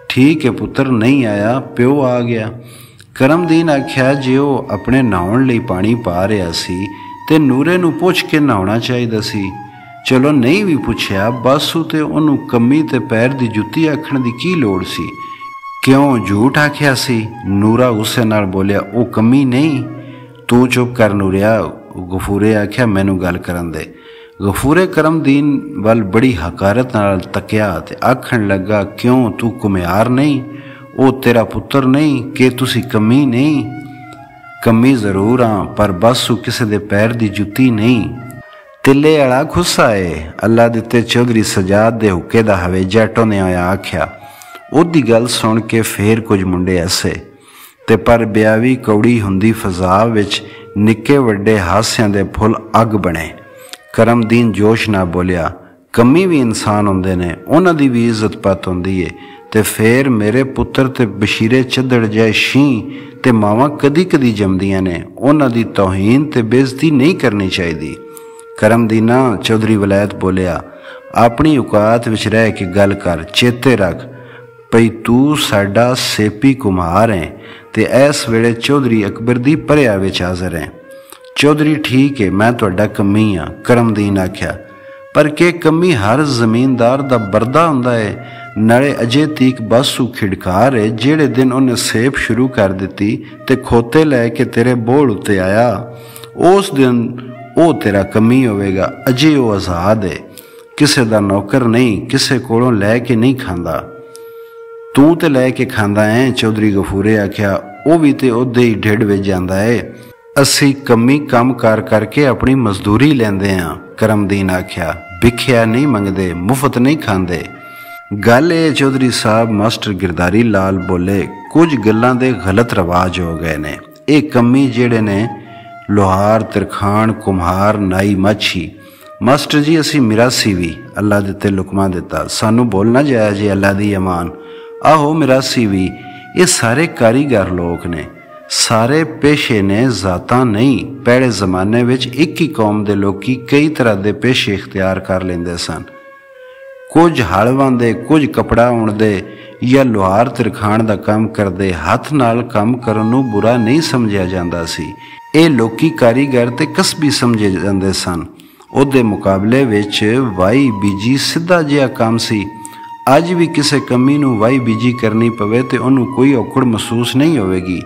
ਠੀਕ ਹੈ ਪੁੱਤਰ, ਨਹੀਂ ਆਇਆ, ਪਿਓ ਆ ਗਿਆ। ਕਰਮਦੀਨ ਆਖਿਆ, ਜੇ ਉਹ ਆਪਣੇ ਨਹਾਉਣ ਲਈ ਪਾਣੀ ਪਾ ਰਿਹਾ ਸੀ ਤੇ ਨੂਰੇ ਨੂੰ ਪੁੱਛ ਕੇ ਨਹਾਉਣਾ ਚਾਹੀਦਾ ਸੀ। ਚਲੋ ਨਹੀਂ ਵੀ ਪੁੱਛਿਆ, ਬਾਸੂ ਤੇ ਉਹਨੂੰ ਕੰਮੀ ਤੇ ਪੈਰ ਦੀ ਜੁੱਤੀ ਆਖਣ ਦੀ ਕੀ ਲੋੜ ਸੀ? ਕਿਉਂ ਝੂਠ ਆਖਿਆ ਸੀ? ਨੂਰਾ ਗੁੱਸੇ ਨਾਲ ਬੋਲਿਆ, ਉਹ ਕੰਮੀ ਨਹੀਂ। ਤੂੰ ਚੁੱਪ ਕਰ ਨੂਰਿਆ, ਗਫੂਰੇ ਆਖਿਆ, ਮੈਨੂੰ ਗੱਲ ਕਰਨ ਦੇ। ਗਫੂਰੇ ਕਰਮਦੀਨ ਵੱਲ ਬੜੀ ਹਕਾਰਤ ਨਾਲ ਤੱਕਿਆ ਤੇ ਆਖਣ ਲੱਗਾ, ਕਿਉਂ ਤੂੰ ਘੁਮਿਆਰ ਨਹੀਂ? ਉਹ ਤੇਰਾ ਪੁੱਤਰ ਨਹੀਂ ਕਿ ਤੁਸੀਂ ਕਮੀ ਨਹੀਂ? ਕਮੀ ਜ਼ਰੂਰ ਹਾਂ, ਪਰ ਬਾਸੂ ਕਿਸੇ ਦੇ ਪੈਰ ਦੀ ਜੁੱਤੀ ਨਹੀਂ। ਤਿੱਲੇ ਵਾਲਾ ਖੁੱਸਾ ਏ, ਅੱਲਾ ਦਿੱਤੇ ਚੌਧਰੀ ਸਜਾਦ ਦੇ ਹੁੱਕੇ ਦਾ ਹਵੇਜਾ ਟੋਂਦਿਆਂ ਹੋਇਆ ਆਖਿਆ। ਉਹਦੀ ਗੱਲ ਸੁਣ ਕੇ ਫੇਰ ਕੁਝ ਮੁੰਡੇ ਹੱਸੇ ਤੇ ਪਰ ਬਿਆਵੀ ਕੌੜੀ ਹੁੰਦੀ ਫਜ਼ਾ ਵਿੱਚ ਨਿੱਕੇ ਵੱਡੇ ਹਾਸਿਆਂ ਦੇ ਫੁੱਲ ਅੱਗ ਬਣੇ। ਕਰਮਦੀਨ ਜੋਸ਼ ਨਾਲ ਬੋਲਿਆ, ਕਮੀ ਵੀ ਇਨਸਾਨ ਹੁੰਦੇ ਨੇ, ਉਹਨਾਂ ਦੀ ਵੀ ਇੱਜ਼ਤ ਪਤ ਹੁੰਦੀ ਏ। ਤੇ ਫੇਰ ਮੇਰੇ ਪੁੱਤਰ ਤੇ ਬਸ਼ੀਰੇ ਚੱਦੜ ਜਾਏ ਸ਼ੀਂ ਤੇ ਮਾਵਾਂ ਕਦੀ ਕਦੀ ਜੰਮਦੀਆਂ ਨੇ, ਉਹਨਾਂ ਦੀ ਤੌਹੀਨ ਤੇ ਬੇਇੱਜ਼ਤੀ ਨਹੀਂ ਕਰਨੀ ਚਾਹੀਦੀ। ਕਰਮਦੀਨਾ, ਚੌਧਰੀ ਵਲਾਇਤ ਬੋਲਿਆ, ਆਪਣੀ ਔਕਾਤ ਵਿੱਚ ਰਹਿ ਕੇ ਗੱਲ ਕਰ। ਚੇਤੇ ਰੱਖ ਭਈ ਤੂੰ ਸਾਡਾ ਸੇਪੀ ਕੁਮਾਰ ਹੈ ਤੇ ਇਸ ਵੇਲੇ ਚੌਧਰੀ ਅਕਬਰ ਦੀ ਭਰਿਆ ਵਿੱਚ ਹਾਜ਼ਰ ਹੈ। ਚੌਧਰੀ, ਠੀਕ ਹੈ, ਮੈਂ ਤੁਹਾਡਾ ਕੰਮੀ ਹਾਂ। ਕਰਮਦੀਨ ਆਖਿਆ, ਪਰ ਕਿ ਕੰਮੀ ਹਰ ਜ਼ਮੀਨਦਾਰ ਦਾ ਬਰਦਾ ਹੁੰਦਾ ਹੈ। ਨਾਲੇ ਅਜੇ ਤੀਕ ਬਾਸੂ ਖਿੜਕਾਰ ਹੈ। ਜਿਹੜੇ ਦਿਨ ਉਹਨੇ ਸੇਪ ਸ਼ੁਰੂ ਕਰ ਦਿੱਤੀ ਤੇ ਖੋਤੇ ਲੈ ਕੇ ਤੇਰੇ ਬੋਲ ਉੱਤੇ ਆਇਆ, ਉਸ ਦਿਨ ਉਹ ਤੇਰਾ ਕੰਮੀ ਹੋਵੇਗਾ। ਅਜੇ ਉਹ ਆਜ਼ਾਦ ਹੈ, ਕਿਸੇ ਦਾ ਨੌਕਰ ਨਹੀਂ, ਕਿਸੇ ਕੋਲੋਂ ਲੈ ਕੇ ਨਹੀਂ ਖਾਂਦਾ। ਤੂੰ ਤੇ ਲੈ ਕੇ ਖਾਂਦਾ ਹੈ। ਚੌਧਰੀ ਗਫੂਰੇ ਆਖਿਆ, ਉਹ ਵੀ ਤੇ ਉਹਦੇ ਹੀ ਢਿੱਡ ਵਿੱਚ ਜਾਂਦਾ ਹੈ। ਅਸੀਂ ਕੰਮੀ ਕੰਮ ਕਾਰ ਕਰਕੇ ਆਪਣੀ ਮਜ਼ਦੂਰੀ ਲੈਂਦੇ ਹਾਂ। ਕਰਮਦੀਨ ਆਖਿਆ, ਭਿੱਖਿਆ ਨਹੀਂ ਮੰਗਦੇ, ਮੁਫਤ ਨਹੀਂ ਖਾਂਦੇ। ਗੱਲ ਇਹ ਚੌਧਰੀ ਸਾਹਿਬ, ਮਾਸਟਰ ਗਿਰਦਾਰੀ ਲਾਲ ਬੋਲੇ, ਕੁਝ ਗੱਲਾਂ ਦੇ ਗਲਤ ਰਿਵਾਜ ਹੋ ਗਏ ਨੇ। ਇਹ ਕੰਮੀ ਜਿਹੜੇ ਨੇ ਲੋਹਾਰ, ਤਰਖਾਣ, ਕੁਮਹਾਰ, ਨਾਈ, ਮਾਛੀ। ਮਾਸਟਰ ਜੀ, ਅਸੀਂ ਮਿਰਾਸੀ ਵੀ। ਅੱਲਾ ਦਿੱਤੇ ਲੁਕਮਾ ਦਿੱਤਾ, ਸਾਨੂੰ ਬੋਲਣਾ ਜਾਇਆ ਜੀ, ਅੱਲਾ ਦੀ ਅਮਾਨ। ਆਹੋ, ਮਿਰਾਸੀ ਵੀ। ਇਹ ਸਾਰੇ ਕਾਰੀਗਰ ਲੋਕ ਨੇ, ਸਾਰੇ ਪੇਸ਼ੇ ਨੇ, ਜ਼ਾਤਾਂ ਨਹੀਂ। ਪਹਿਲੇ ਜ਼ਮਾਨੇ ਵਿੱਚ ਇੱਕ ਹੀ ਕੌਮ ਦੇ ਲੋਕੀ ਕਈ ਤਰ੍ਹਾਂ ਦੇ ਪੇਸ਼ੇ ਇਖਤਿਆਰ ਕਰ ਲੈਂਦੇ ਸਨ। ਕੁਝ ਹਲ ਵਾਹੁੰਦੇ, ਕੁਝ ਕਪੜਾ ਉਣਦੇ ਜਾਂ ਲੋਹਾਰ ਤਰਖਾਣ ਦਾ ਕੰਮ ਕਰਦੇ। ਹੱਥ ਨਾਲ ਕੰਮ ਕਰਨ ਨੂੰ ਬੁਰਾ ਨਹੀਂ ਸਮਝਿਆ ਜਾਂਦਾ ਸੀ। ਇਹ ਲੋਕੀ ਕਾਰੀਗਰ ਤੇ ਕਸਬੀ ਸਮਝੇ ਜਾਂਦੇ ਸਨ। ਉਹਦੇ ਮੁਕਾਬਲੇ ਵਿੱਚ ਵਾਈ ਬੀਜੀ ਸਿੱਧਾ ਜਿਹਾ ਕੰਮ ਸੀ। ਅੱਜ ਵੀ ਕਿਸੇ ਕੰਮੀ ਨੂੰ ਵਾਈ ਬੀਜੀ ਕਰਨੀ ਪਵੇ ਤੇ ਉਹਨੂੰ ਕੋਈ ਔਕੜ ਮਹਿਸੂਸ ਨਹੀਂ ਹੋਵੇਗੀ।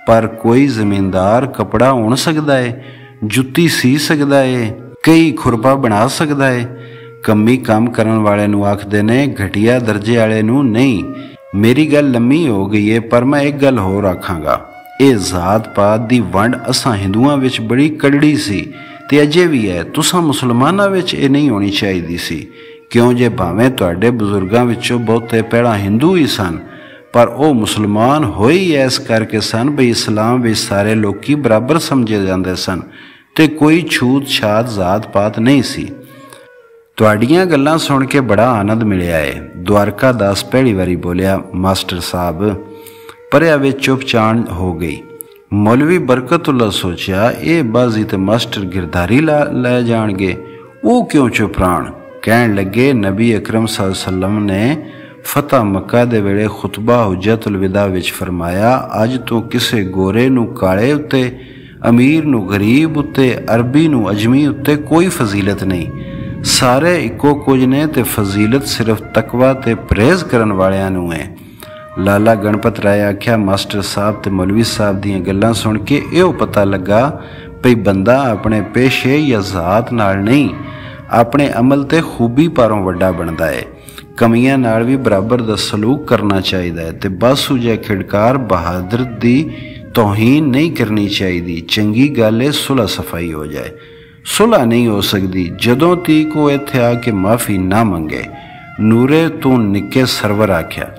ਪਰ ਕੋਈ ਜ਼ਮੀਨਦਾਰ ਕਪੜਾ ਉਣ ਸਕਦਾ ਹੈ, ਜੁੱਤੀ ਸੀ ਸਕਦਾ ਹੈ, ਕਈ ਖੁਰਪਾ ਬਣਾ ਸਕਦਾ ਹੈ। ਕੰਮੀ ਕੰਮ ਕਰਨ ਵਾਲੇ ਨੂੰ ਆਖਦੇ ਨੇ, ਘਟੀਆ ਦਰਜੇ ਵਾਲੇ ਨੂੰ ਨਹੀਂ। ਮੇਰੀ ਗੱਲ ਲੰਮੀ ਹੋ ਗਈ ਹੈ, ਪਰ ਮੈਂ ਇੱਕ ਗੱਲ ਹੋਰ ਆਖਾਂਗਾ। ਇਹ ਜ਼ਾਤ ਪਾਤ ਦੀ ਵੰਡ ਅਸਾਂ ਹਿੰਦੂਆਂ ਵਿੱਚ ਬੜੀ ਕੜੜੀ ਸੀ ਤੇ ਅਜੇ ਵੀ ਹੈ। ਤੁਸਾਂ ਮੁਸਲਮਾਨਾਂ ਵਿੱਚ ਇਹ ਨਹੀਂ ਹੋਣੀ ਚਾਹੀਦੀ ਸੀ। ਕਿਉਂ ਜੇ ਭਾਵੇਂ ਤੁਹਾਡੇ ਬਜ਼ੁਰਗਾਂ ਵਿੱਚੋਂ ਬਹੁਤੇ ਪਹਿਲਾਂ ਹਿੰਦੂ ਹੀ ਸਨ, ਪਰ ਉਹ ਮੁਸਲਮਾਨ ਹੋਏ ਹੀ ਇਸ ਕਰਕੇ ਸਨ ਬਈ ਇਸਲਾਮ ਵਿੱਚ ਸਾਰੇ ਲੋਕੀ ਬਰਾਬਰ ਸਮਝੇ ਜਾਂਦੇ ਸਨ ਤੇ ਕੋਈ ਛੂਤ ਛਾਤ ਜ਼ਾਤ ਪਾਤ ਨਹੀਂ ਸੀ। ਤੁਹਾਡੀਆਂ ਗੱਲਾਂ ਸੁਣ ਕੇ ਬੜਾ ਆਨੰਦ ਮਿਲਿਆ ਹੈ। ਦਵਾਰਕਾ ਦਾਸ ਪਹਿਲੀ ਵਾਰੀ ਬੋਲਿਆ। ਮਾਸਟਰ ਸਾਹਿਬ ਪਰਿਆ ਵਿੱਚ ਚੁੱਪਚਾਣ ਹੋ ਗਈ। ਮੌਲਵੀ ਬਰਕਤੁੱਲਾ ਸੋਚਿਆ, ਇਹ ਬਾਜ਼ੀ ਤੇ ਮਾਸਟਰ ਗਿਰਦਾਰੀ ਲੈ ਜਾਣਗੇ, ਉਹ ਕਿਉਂ ਚੁੱਪ ਰਹਿਣ? ਕਹਿਣ ਲੱਗੇ, ਨਬੀ ਅਕਰਮ ਸੱਲੱਲਾਹੁ ਅਲੈਹਿ ਵਸੱਲਮ ਨੇ ਫਤਹ ਮੱਕਾ ਦੇ ਵੇਲੇ ਖੁਤਬਾ ਹੁਜਤੁਲ ਵਿਦਾ ਵਿੱਚ ਫਰਮਾਇਆ, ਅੱਜ ਤੋਂ ਕਿਸੇ ਗੋਰੇ ਨੂੰ ਕਾਲੇ ਉੱਤੇ, ਅਮੀਰ ਨੂੰ ਗਰੀਬ ਉੱਤੇ, ਅਰਬੀ ਨੂੰ ਅਜਮੀ ਉੱਤੇ ਕੋਈ ਫਜ਼ੀਲਤ ਨਹੀਂ। ਸਾਰੇ ਇੱਕੋ ਕੁਝ ਨੇ ਤੇ ਫਜ਼ੀਲਤ ਸਿਰਫ ਤਕਵਾ ਤੇ ਪਰਹੇਜ਼ ਕਰਨ ਵਾਲਿਆਂ ਨੂੰ ਹੈ। ਲਾਲਾ ਗਣਪਤ ਰਾਏ ਆਖਿਆ, ਮਾਸਟਰ ਸਾਹਿਬ ਤੇ ਮੌਲਵੀ ਸਾਹਿਬ ਦੀਆਂ ਗੱਲਾਂ ਸੁਣ ਕੇ ਇਹੋ ਪਤਾ ਲੱਗਾ ਭਈ ਬੰਦਾ ਆਪਣੇ ਪੇਸ਼ੇ ਜਾਂ ਜ਼ਾਤ ਨਾਲ ਨਹੀਂ, ਆਪਣੇ ਅਮਲ ਤੇ ਖੂਬੀ ਪਾਰੋਂ ਵੱਡਾ ਬਣਦਾ ਹੈ। ਕਮੀਆਂ ਨਾਲ ਵੀ ਬਰਾਬਰ ਦਾ ਸਲੂਕ ਕਰਨਾ ਚਾਹੀਦਾ ਹੈ ਤੇ ਬਾਸੂ ਜਿਹਾ ਖਿੜਕਾਰ ਬਹਾਦਰ ਦੀ ਤੌਹੀਨ ਨਹੀਂ ਕਰਨੀ ਚਾਹੀਦੀ। ਚੰਗੀ ਗੱਲ ਹੈ ਸੁਲ੍ਹਾ ਸਫਾਈ ਹੋ ਜਾਏ। ਸੁਲ੍ਹਾ ਨਹੀਂ ਹੋ ਸਕਦੀ ਜਦੋਂ ਤੀਕ ਉਹ ਇੱਥੇ ਆ ਕੇ ਮਾਫੀ ਨਾ ਮੰਗੇ। ਨੂਰੇ ਤੂੰ ਨਿੱਕੇ ਸਰਵਰ ਆਖਿਆ,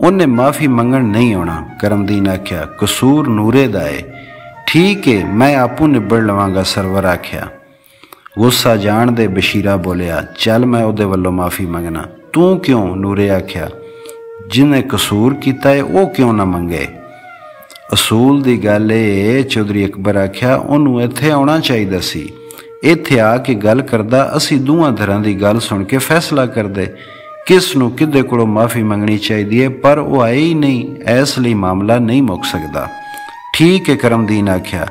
ਉਹਨੇ ਮਾਫੀ ਮੰਗਣ ਨਹੀਂ ਆਉਣਾ। ਕਰਮਦੀਨ ਆਖਿਆ, ਕਸੂਰ ਨੂਰੇ ਦਾ ਹੈ। ਠੀਕ ਹੈ, ਮੈਂ ਆਪੂ ਨਿਬੜ ਲਵਾਂਗਾ। ਸਰਵਰ ਆਖਿਆ। ਗੁੱਸਾ ਜਾਣ ਦੇ ਬਸ਼ੀਰਾ ਬੋਲਿਆ, ਚੱਲ ਮੈਂ ਉਹਦੇ ਵੱਲੋਂ ਮਾਫੀ ਮੰਗਣਾ। ਤੂੰ ਕਿਉਂ? ਨੂਰੇ ਆਖਿਆ, ਜਿਹਨੇ ਕਸੂਰ ਕੀਤਾ ਹੈ ਉਹ ਕਿਉਂ ਨਾ ਮੰਗੇ? ਅਸੂਲ ਦੀ ਗੱਲ ਇਹ। ਚੌਧਰੀ ਅਕਬਰ ਆਖਿਆ, ਉਹਨੂੰ ਇੱਥੇ ਆਉਣਾ ਚਾਹੀਦਾ ਸੀ। ਇੱਥੇ ਆ ਕੇ ਗੱਲ ਕਰਦਾ, ਅਸੀਂ ਦੋਵਾਂ ਧਿਰਾਂ ਦੀ ਗੱਲ ਸੁਣ ਕੇ ਫੈਸਲਾ ਕਰਦੇ ਕਿਸ ਨੂੰ ਕਿਹਦੇ ਕੋਲੋਂ ਮਾਫੀ ਮੰਗਣੀ ਚਾਹੀਦੀ ਹੈ। ਪਰ ਉਹ ਆਏ ਹੀ ਨਹੀਂ, ਇਸ ਲਈ ਮਾਮਲਾ ਨਹੀਂ ਮੁੱਕ ਸਕਦਾ। ਠੀਕ ਹੈ, ਕਰਮਦੀਨ ਆਖਿਆ,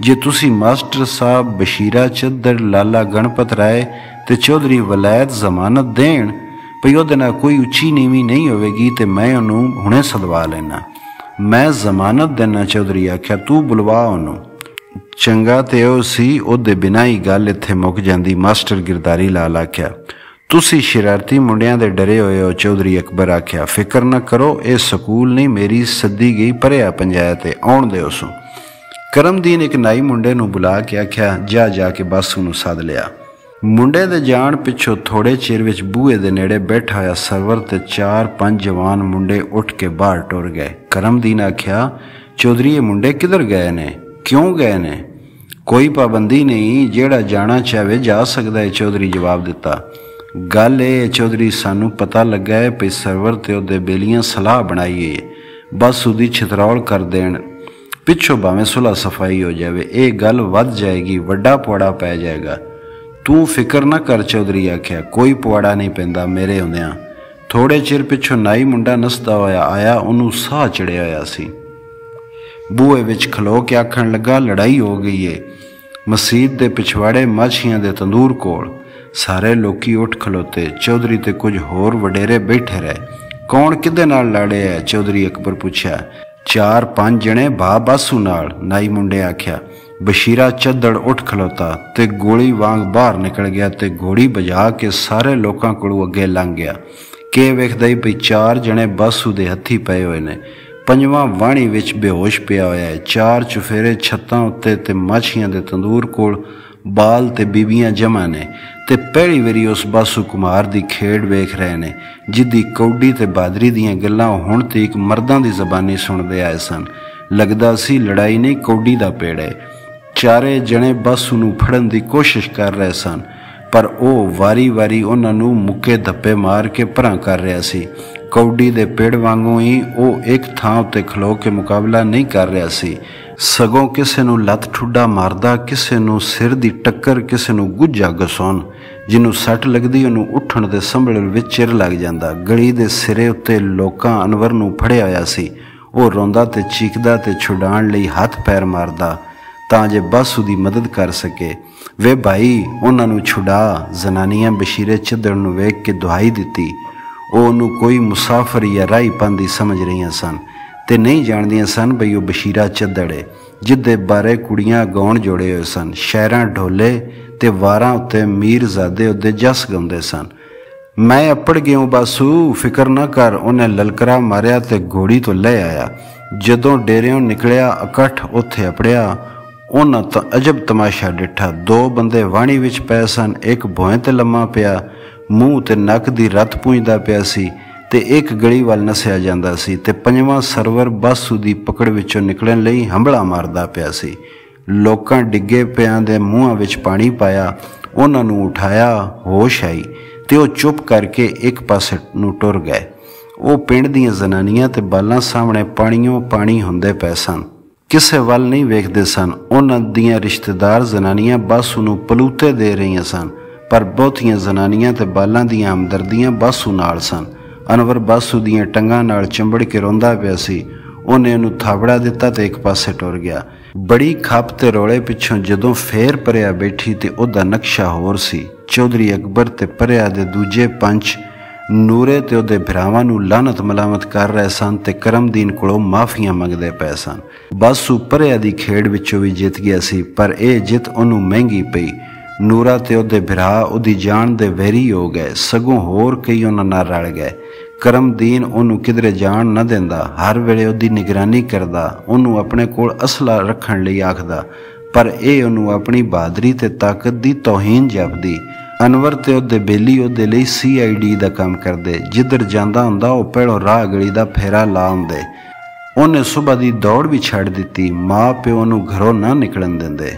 ਜੇ ਤੁਸੀਂ ਮਾਸਟਰ ਸਾਹਿਬ ਬਸ਼ੀਰਾ ਚੱਦਰ, ਲਾਲਾ ਗਣਪਤ ਰਾਏ ਤੇ ਚੌਧਰੀ ਵਲਾਇਤ ਜ਼ਮਾਨਤ ਦੇਣ ਭਈ ਉਹਦੇ ਨਾਲ ਕੋਈ ਉੱਚੀ ਨੀਵੀਂ ਨਹੀਂ ਹੋਵੇਗੀ ਤੇ ਮੈਂ ਉਹਨੂੰ ਹੁਣੇ ਸਦਵਾ ਲੈਣਾ। ਮੈਂ ਜ਼ਮਾਨਤ ਦੇਣਾ। ਚੌਧਰੀ ਆਖਿਆ, ਤੂੰ ਬੁਲਵਾ ਉਹਨੂੰ। ਚੰਗਾ ਤੇ ਉਹ ਸੀ, ਉਹਦੇ ਬਿਨਾਂ ਹੀ ਗੱਲ ਇੱਥੇ ਮੁੱਕ ਜਾਂਦੀ। ਮਾਸਟਰ ਗਿਰਦਾਰੀ ਲਾਲ ਆਖਿਆ, तुसी शरारती मुंडियां दे डरे होए हो। चौधरी अकबर आख्या, फिक्र न करो, ये सकूल नहीं, मेरी सद्दी गई भरिया पंचायत है, आउण दे उसों। करमदीन एक नाई मुंडे नूं बुला के आख्या, जा जाके बासू नूं सद लिया। मुंडे दे जाण पिछों थोड़े चिर विच बूहे दे नेड़े बैठा होया सरवर ते 4-5 जवान मुंडे उठ के बाहर टुर गए। करमदीन आख्या, चौधरी ये मुंडे किधर गए ने, क्यों गए ने? कोई पाबंदी नहीं, जेड़ा जाना चाहे जा सकदा है। चौधरी जवाब दिता, गल ये चौधरी, सानू पता लगा है भी सरवर ते ओदे बेलियां सलाह बनाई है, बस उदी छितरौल कर देण, पिछों भावें सुलह सफाई हो जाए, ये गल वध जाएगी, वड्डा पवाड़ा पै जाएगा। तू फिक्र ना कर। चौधरी आख्या, कोई पवाड़ा नहीं पैंदा मेरे हुंदियां। थोड़े चिर पिछों नाई मुंडा नसदा होया आया, उन्हूं साह चढ़िया होया सी। बूहे विच खलो के आखण लगा, लड़ाई हो गई है मसीत दे पिछवाड़े माछियां दे तंदूर कोल। सारे लोकी उठ खलोते। चौधरी ते कुछ होर वडेरे बैठे रहे। कौन किदे नाल लड़े है? चौधरी अकबर पूछया। 4-5 जने भा बासू नाल। नाई मुंडे आख्या। बशीरा चद्दड़ उठ खलोता ते गोली वांग बाहर निकल गया ते घोड़ी बजा के सारे लोकां कोलों अगे लंघ गया। के वेखदा ही भी 4 जने बासू दे हथी पए होए ने, 5वां वाणी विच बेहोश पिया होया है। 4 चुफेरे छत्तां उत्ते ते माछियां दे तंदूर कोल बाल ते बीबियां जमा ने ते पहली वारी उस बासू कुमार दी खेड वेख रहे ने, जिद्दी कौडी ते बहादरी दियां गल्लां हुण तक मर्दां दी ज़बानी सुणदे आए सन। लगदा सी लड़ाई नहीं, कौडी दा पेड़ है। चारे जने बासू नूं फड़न दी कोशिश कर रहे सन, पर वह वारी वारी उन्हां नूं मुक्के धप्पे मार के परां कर रहा सी। कौडी दे पेड़ वांगू ही वह एक थां उत्ते खलो के मुकाबला नहीं कर रहा सी, सगों किसे नूं लत ठुड्डा मारदा, किसे नूं सिर दी टक्कर, किसे नूं गुज्जा गसौन। जिन्हों सट लगदी उन्हों उठण दे संभलण विच चिर लग जांदा। गली दे सिरे उत्ते लोकां अनवर नूं फड़िया होया सी। वह रोंदा ते चीकदा ते छुडाण लई हथ पैर मारदा तां जे बासू दी मदद कर सके। वे भाई उन्हां नूं छुड़ा। जनानियां बशीरे चद्दड़ नूं वेख के दुहाई दित्ती। ਉਹਨੂੰ कोई मुसाफिर या राही पांदी समझ रही सन ते नहीं जानदियां सन बई ਉਹ बशीरा चद्दड़ है, जिदे बारे कुड़ियां गाउण जोड़े हुए सन। शहरां ढोले ते वारां उत्ते मीरजादे उहदे जस गाउंदे सन। मैं अपड़ गया बासू, फिक्र ना कर। उन्हें ललकरा मारिया ते घोड़ी तो ले आया। जदों डेरियों निकलिया इकट्ठ उत्थे अपड़िया। उन्हां तां अजब तमाशा डिठा। 2 बंदे वाणी विच पए सन, एक भोएं ते लम्मा पिया, मूँह ते नक दी रत पूंजदा पिया सी ते एक गली वाल नसिया जांदा सी ते 5वां सरवर बासू दी पकड़ विचों निकलण लई हंबला मारदा पिया सी। लोकां डिग्गे पियां दे मूँहां विच पानी पाया, उन्हां नूं उठाया, होश आई ते ਉਹ चुप करके एक पासे नूं टुर गए। ਉਹ पिंड दीयां जनानियां ते बालां सामणे पाणीओ पाणी हुंदे पए सन, किसे वल नहीं वेखदे सन। उन्हां दीयां रिश्तेदार जनानियां बासू नूं पलूते दे रहीआं सन, पर बहुतियां जनानियां ते बालां दीयां हमदर्दियां बासू नाल सन। अनवर बासू दीयां टंगां नाल चिंबड़ के रोंदा पिया सी। उन्हें उहनूं थाबड़ा दिता ते एक पासे टुर गया। बड़ी खप ते रोले पिछों जदों फेर परिया बैठी ते उहदा नक्शा होर सी। चौधरी अकबर ते परिया दे दूजे पंच नूरे ते उहदे भरावां नूं लानत मलामत कर रहे सन ते करमदीन कोलों माफियां मंगदे पए सन। बासू परिया दी खेड़ विचों भी जित गया सी, पर यह जित उहनूं महंगी पई। नूरा ते उहदे भरा उहदी जान दे वैरी हो गए, सगों होर कई उहनां नाल रल गए। करमदीन उहनूं किधरे जाण न देंदा, हर वेले उहदी निगरानी करदा, उहनूं अपने कोल असला रखण लई आखदा, पर यह उहनूं अपनी बहादरी ते ताकत दी तौहीन जापदी। अनवर ते उहदे बेली उहदे लई CID दा काम करदे। जिधर जांदा हुंदा वो पहलों राह गली दा फेरा ला आउंदे। उहने सुबह दी दौड़ भी छड्ड दित्ती। माँ प्यो नूं घरों ना निकलण दिंदे।